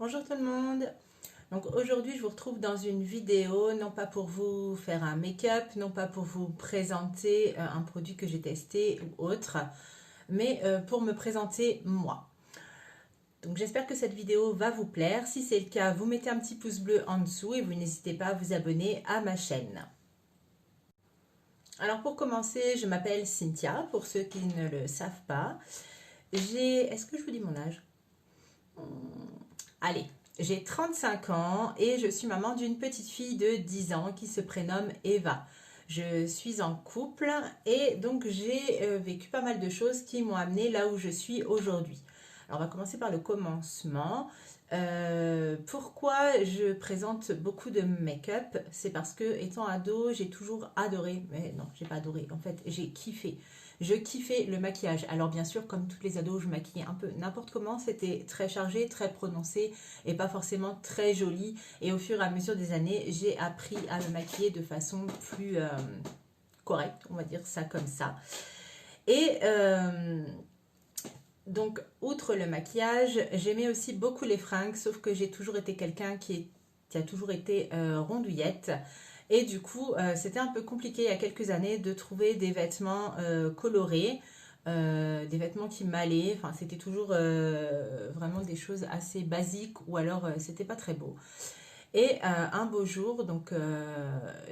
Bonjour tout le monde. Donc aujourd'hui je vous retrouve dans une vidéo, non pas pour vous faire un make-up, non pas pour vous présenter un produit que j'ai testé ou autre, mais pour me présenter moi. Donc j'espère que cette vidéo va vous plaire. Si c'est le cas, vous mettez un petit pouce bleu en dessous et vous n'hésitez pas à vous abonner à ma chaîne. Alors pour commencer, je m'appelle Cynthia, pour ceux qui ne le savent pas. Est-ce que je vous dis mon âge? Allez, j'ai 35 ans et je suis maman d'une petite fille de 10 ans qui se prénomme Eva. Je suis en couple et donc j'ai vécu pas mal de choses qui m'ont amené là où je suis aujourd'hui. Alors on va commencer par le commencement. Pourquoi je présente beaucoup de make-up? C'est parce que étant ado, j'ai toujours adoré, mais non, j'ai pas adoré, en fait, j'ai kiffé. Je kiffais le maquillage. Alors bien sûr, comme toutes les ados, je maquillais un peu n'importe comment. C'était très chargé, très prononcé et pas forcément très joli. Et au fur et à mesure des années, j'ai appris à me maquiller de façon plus correcte, on va dire ça comme ça. Et donc, outre le maquillage, j'aimais aussi beaucoup les fringues, sauf que j'ai toujours été quelqu'un qui a toujours été rondouillette. Et du coup, c'était un peu compliqué il y a quelques années de trouver des vêtements colorés, des vêtements qui m'allaient. Enfin, c'était toujours vraiment des choses assez basiques ou alors c'était pas très beau. Et un beau jour, donc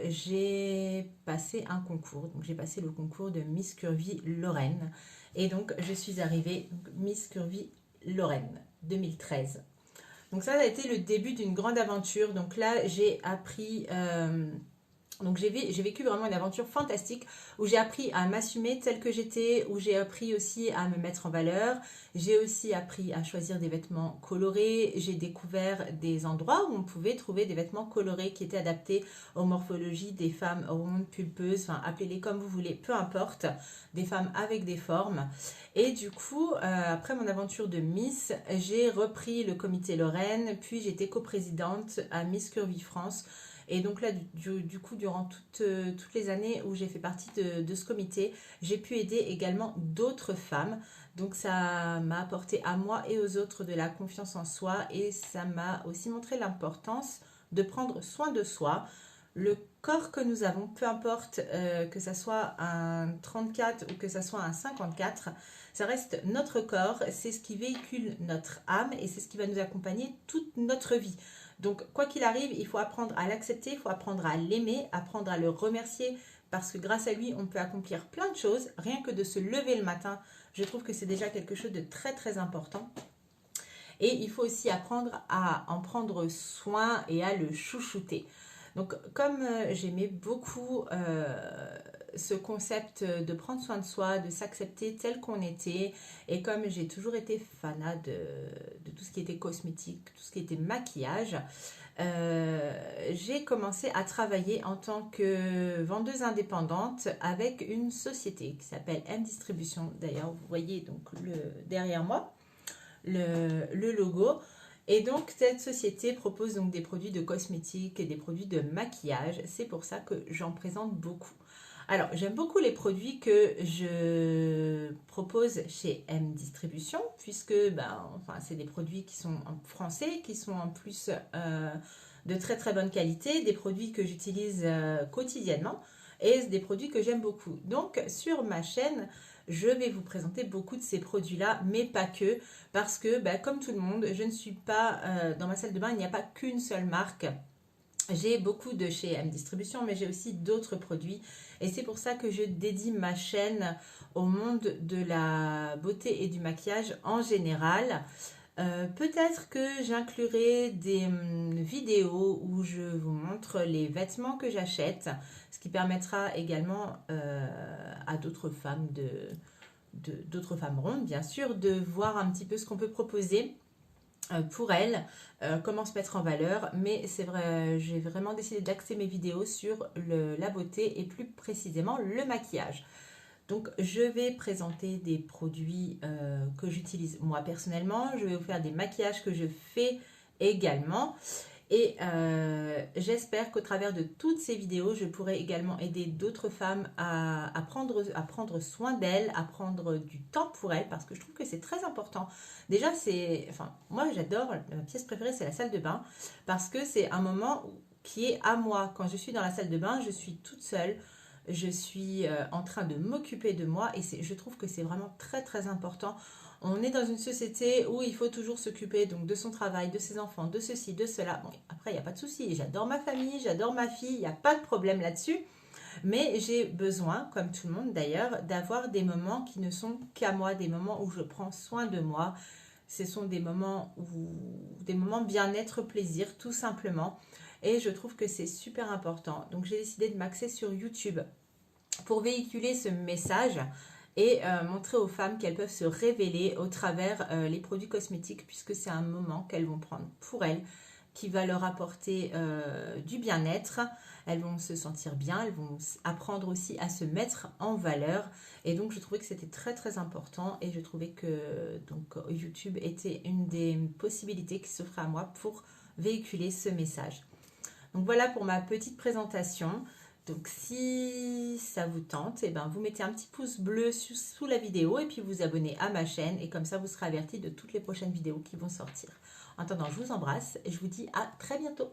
j'ai passé un concours. Donc j'ai passé le concours de Miss Curvy Lorraine. Et donc je suis arrivée Miss Curvy Lorraine 2013. Donc ça a été le début d'une grande aventure. Donc là j'ai appris donc j'ai vécu vraiment une aventure fantastique où j'ai appris à m'assumer telle que j'étais, où j'ai appris aussi à me mettre en valeur. J'ai aussi appris à choisir des vêtements colorés. J'ai découvert des endroits où on pouvait trouver des vêtements colorés qui étaient adaptés aux morphologies des femmes rondes, pulpeuses, enfin appelez-les comme vous voulez, peu importe, des femmes avec des formes. Et du coup, après mon aventure de Miss, j'ai repris le comité Lorraine, puis j'étais coprésidente à Miss Curvy France. Et donc là, du coup, durant toutes les années où j'ai fait partie de ce comité, j'ai pu aider également d'autres femmes. Donc ça m'a apporté à moi et aux autres de la confiance en soi et ça m'a aussi montré l'importance de prendre soin de soi. Le corps que nous avons, peu importe que ça soit un 34 ou que ça soit un 54, ça reste notre corps, c'est ce qui véhicule notre âme et c'est ce qui va nous accompagner toute notre vie. Donc, quoi qu'il arrive, il faut apprendre à l'accepter, il faut apprendre à l'aimer, apprendre à le remercier, parce que grâce à lui, on peut accomplir plein de choses. Rien que de se lever le matin, je trouve que c'est déjà quelque chose de très très important. Et il faut aussi apprendre à en prendre soin et à le chouchouter. Donc, comme j'aimais beaucoup ce concept de prendre soin de soi, de s'accepter tel qu'on était, et comme j'ai toujours été fanat de tout ce qui était cosmétique, tout ce qui était maquillage, j'ai commencé à travailler en tant que vendeuse indépendante avec une société qui s'appelle M Distribution. D'ailleurs, vous voyez donc derrière moi le logo. Et donc cette société propose donc des produits de cosmétiques et des produits de maquillage. C'est pour ça que j'en présente beaucoup. Alors j'aime beaucoup les produits que je propose chez M Distribution puisque c'est des produits qui sont en français, qui sont en plus de très très bonne qualité, des produits que j'utilise quotidiennement et des produits que j'aime beaucoup. Donc sur ma chaîne, je vais vous présenter beaucoup de ces produits-là, mais pas que, parce que comme tout le monde, je ne suis pas dans ma salle de bain, il n'y a pas qu'une seule marque. J'ai beaucoup de chez M Distribution, mais j'ai aussi d'autres produits. Et c'est pour ça que je dédie ma chaîne au monde de la beauté et du maquillage en général. Peut-être que j'inclurai des vidéos où je vous montre les vêtements que j'achète, ce qui permettra également à d'autres femmes d'autres femmes rondes, bien sûr, de voir un petit peu ce qu'on peut proposer pour elles, comment se mettre en valeur. Mais c'est vrai, j'ai vraiment décidé d'axer mes vidéos sur la beauté et plus précisément le maquillage. Donc, je vais présenter des produits que j'utilise moi personnellement. Je vais vous faire des maquillages que je fais également. Et j'espère qu'au travers de toutes ces vidéos, je pourrai également aider d'autres femmes à prendre soin d'elles, à prendre du temps pour elles, parce que je trouve que c'est très important. Déjà, moi j'adore, ma pièce préférée c'est la salle de bain, parce que c'est un moment qui est à moi. Quand je suis dans la salle de bain, je suis toute seule, je suis en train de m'occuper de moi, et je trouve que c'est vraiment très très important. On est dans une société où il faut toujours s'occuper donc de son travail, de ses enfants, de ceci, de cela. Bon, après, il n'y a pas de souci. J'adore ma famille, j'adore ma fille, il n'y a pas de problème là-dessus. Mais j'ai besoin, comme tout le monde d'ailleurs, d'avoir des moments qui ne sont qu'à moi, des moments où je prends soin de moi. Ce sont des moments bien-être, plaisir, tout simplement. Et je trouve que c'est super important. Donc j'ai décidé de m'axer sur YouTube pour véhiculer ce message et montrer aux femmes qu'elles peuvent se révéler au travers les produits cosmétiques, puisque c'est un moment qu'elles vont prendre pour elles, qui va leur apporter du bien-être. Elles vont se sentir bien, elles vont apprendre aussi à se mettre en valeur. Et donc je trouvais que c'était très très important, et je trouvais que donc YouTube était une des possibilités qui s'offrait à moi pour véhiculer ce message. Donc voilà pour ma petite présentation. Donc si ça vous tente, eh ben, vous mettez un petit pouce bleu sous la vidéo et puis vous abonnez à ma chaîne, et comme ça vous serez averti de toutes les prochaines vidéos qui vont sortir. En attendant, je vous embrasse et je vous dis à très bientôt.